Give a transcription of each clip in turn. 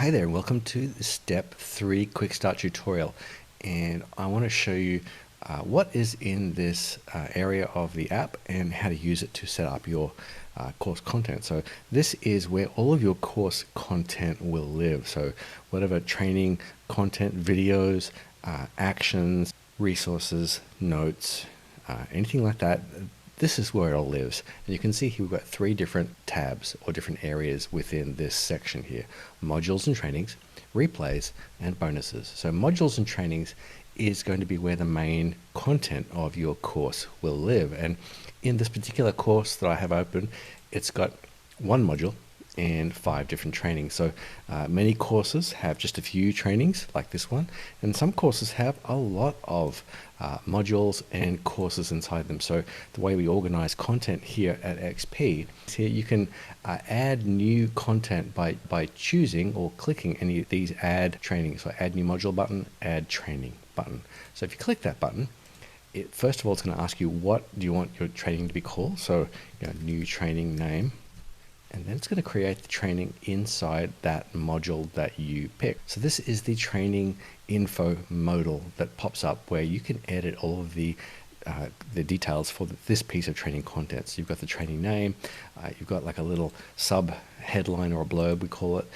Hi there and welcome to the Step 3 Quick Start tutorial, and I want to show you what is in this area of the app and how to use it to set up your course content. So this is where all of your course content will live. So whatever training content, videos, actions, resources, notes, anything like that, this is where it all lives. And you can see here we've got three different tabs or different areas within this section here: modules and trainings, replays, and bonuses. So modules and trainings is going to be where the main content of your course will live. And in this particular course that I have open, it's got one module and 5 different trainings. So many courses have just a few trainings like this one, and some courses have a lot of modules and courses inside them. So the way we organize content here at XP, here you can add new content by choosing or clicking any of these add trainings. So add new module button, add training button. So if you click that button, first of all, it's going to ask you what do you want your training to be called. So new training name. And then it's going to create the training inside that module that you pick. So this is the training info modal that pops up where you can edit all of the details for this piece of training content. So you've got the training name, you've got like a little sub headline or a blurb, we call it,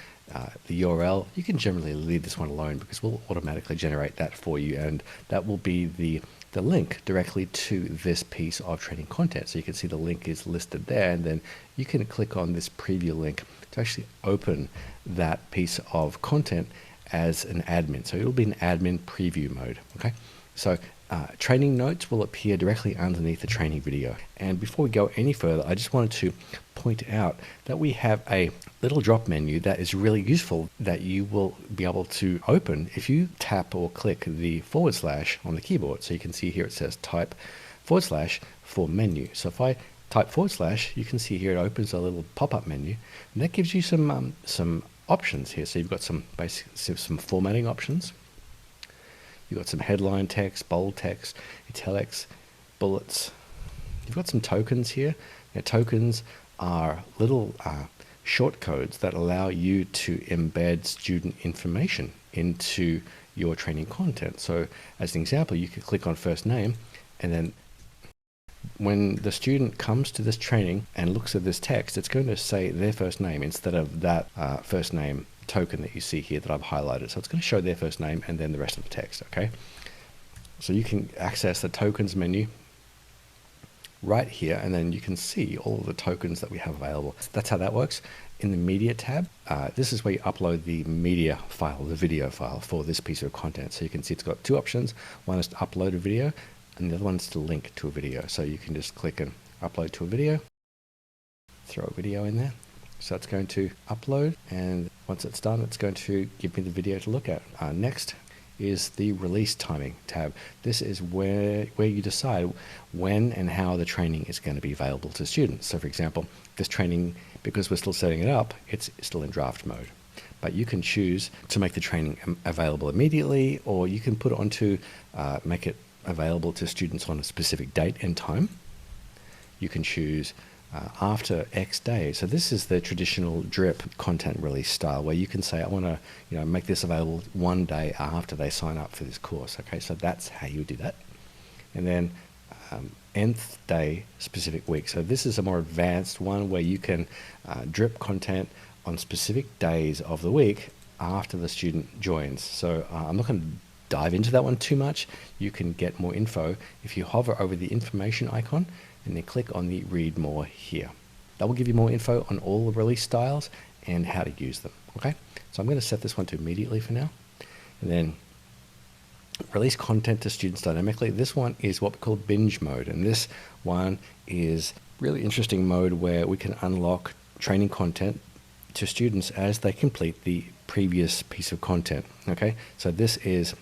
the URL. You can generally leave this one alone because we'll automatically generate that for you, and that will be the link directly to this piece of training content. So you can see the link is listed there, and then you can click on this preview link to actually open that piece of content as an admin. So it'll be an admin preview mode. Okay, so training notes will appear directly underneath the training video. And before we go any further, I just wanted to point out that we have a little drop menu that is really useful that you will be able to open if you tap or click the / on the keyboard. So you can see here it says type / for menu. So if I type / you can see here it opens a little pop-up menu, and that gives you some options here. So you've got some formatting options. You've got some headline text, bold text, italics, bullets. You've got some tokens here. Now, tokens are little short codes that allow you to embed student information into your training content. So as an example, you could click on first name, and then when the student comes to this training and looks at this text, it's going to say their first name instead of that first name token that you see here that I've highlighted. So it's going to show their first name and then the rest of the text. Okay, so you can access the tokens menu right here, and then you can see all of the tokens that we have available. That's how that works. In the media tab, this is where you upload the media file, the video file for this piece of content. So you can see it's got 2 options. One is to upload a video, and the other one is to link to a video. So you can just click and upload to a video, throw a video in there. So it's going to upload, and once it's done, it's going to give me the video to look at. Next is the release timing tab. This is where you decide when and how the training is going to be available to students. So for example, this training, because we're still setting it up, it's still in draft mode. But you can choose to make the training available immediately, or you can put it onto, make it available to students on a specific date and time. You can choose after X days. So this is the traditional drip content release style where you can say, I want to make this available 1 day after they sign up for this course. Okay, so that's how you do that. And then nth day specific week. So this is a more advanced one where you can drip content on specific days of the week after the student joins. So I'm not going to dive into that one too much. You can get more info if you hover over the information icon and then click on the read more here. That will give you more info on all the release styles and how to use them. Okay, so I'm going to set this one to immediately for now, and then release content to students dynamically. This one is what we call binge mode, and this one is really interesting mode where we can unlock training content to students as they complete the previous piece of content. Okay, so this is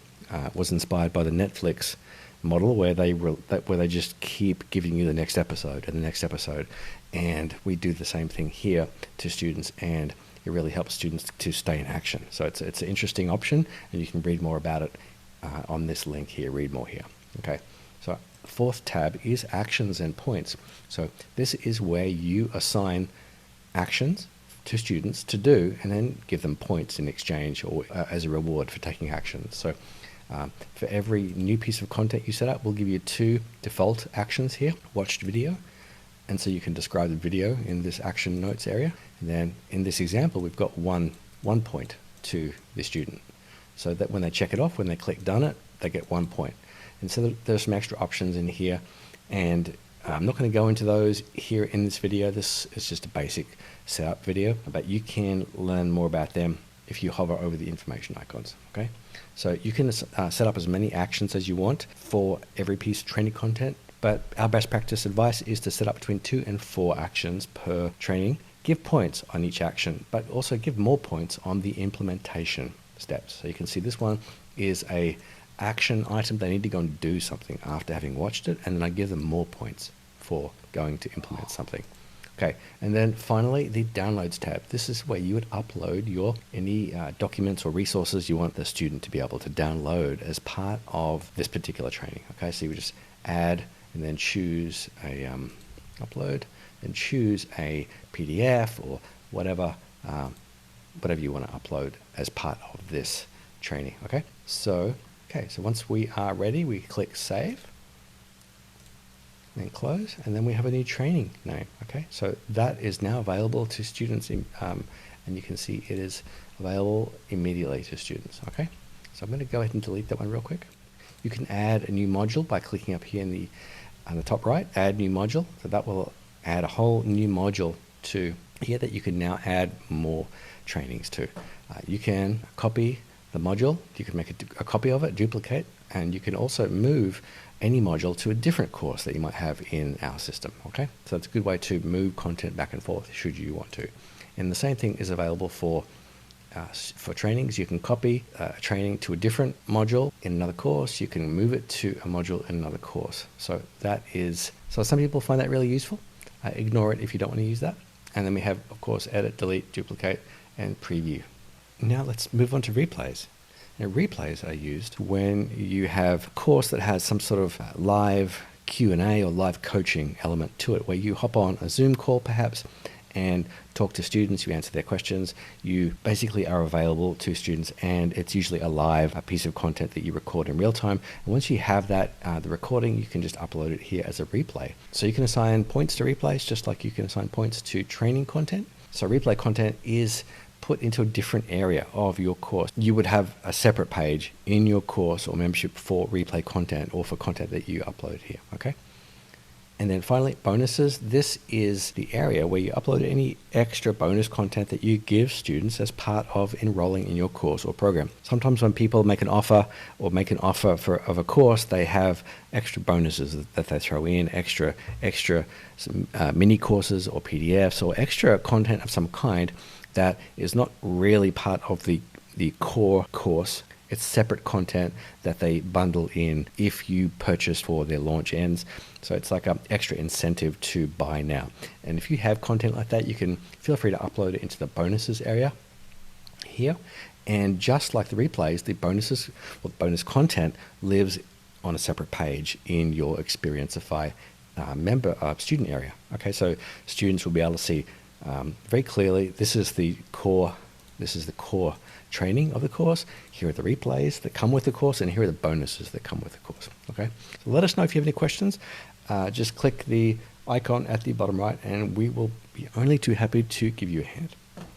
was inspired by the Netflix model where they just keep giving you the next episode and the next episode, and we do the same thing here to students, and it really helps students to stay in action. So it's an interesting option, and you can read more about it on this link here. Read more here. Okay, so 4th tab is actions and points. So this is where you assign actions to students to do, and then give them points in exchange or as a reward for taking action. So for every new piece of content you set up, we'll give you 2 default actions here: watched video, and so you can describe the video in this action notes area. And then in this example, we've got one point to the student, so that when they check it off, when they click done it, they get 1 point. And so there's some extra options in here, and I'm not going to go into those here in this video. This is just a basic setup video, but you can learn more about them if you hover over the information icons. Okay, so you can set up as many actions as you want for every piece of training content, but our best practice advice is to set up between 2 and 4 actions per training. Give points on each action, but also give more points on the implementation steps. So you can see this one is a action item. They need to go and do something after having watched it, and then I give them more points for going to implement something. Okay, and then finally the downloads tab. This is where you would upload any documents or resources you want the student to be able to download as part of this particular training. Okay, so you would just add and then choose a upload, and choose a PDF or whatever you want to upload as part of this training. Okay, so once we are ready, we click save, then close, and then we have a new training name. Okay, so that is now available to students, and you can see it is available immediately to students. Okay, so I'm going to go ahead and delete that one real quick. You can add a new module by clicking up here on the top right, add new module. So that will add a whole new module to here that you can now add more trainings to. You can copy the module, you can make a copy of it, duplicate, and you can also move any module to a different course that you might have in our system. Okay, so it's a good way to move content back and forth should you want to. And the same thing is available for trainings. You can copy a training to a different module in another course. You can move it to a module in another course. So some people find that really useful. Ignore it if you don't want to use that. And then we have, of course, edit, delete, duplicate, and preview. Now let's move on to replays. Now, replays are used when you have a course that has some sort of live Q&A or live coaching element to it, where you hop on a Zoom call perhaps and talk to students, you answer their questions, you basically are available to students, and it's usually a piece of content that you record in real time. And once you have that, the recording, you can just upload it here as a replay. So you can assign points to replays just like you can assign points to training content. So replay content is put into a different area of your course. You would have a separate page in your course or membership for replay content or for content that you upload here, okay? And then finally, bonuses. This is the area where you upload any extra bonus content that you give students as part of enrolling in your course or program. Sometimes when people make an offer of a course, they have extra bonuses that they throw in, extra mini courses or PDFs or extra content of some kind that is not really part of the core course. It's separate content that they bundle in if you purchase for their launch ends. So it's like an extra incentive to buy now. And if you have content like that, you can feel free to upload it into the bonuses area here. And just like the replays, the bonus content lives on a separate page in your Xperiencify student area. Okay, so students will be able to see very clearly, this is the core training of the course. Here are the replays that come with the course, and here are the bonuses that come with the course. Okay, so let us know if you have any questions. Just click the icon at the bottom right, and we will be only too happy to give you a hand.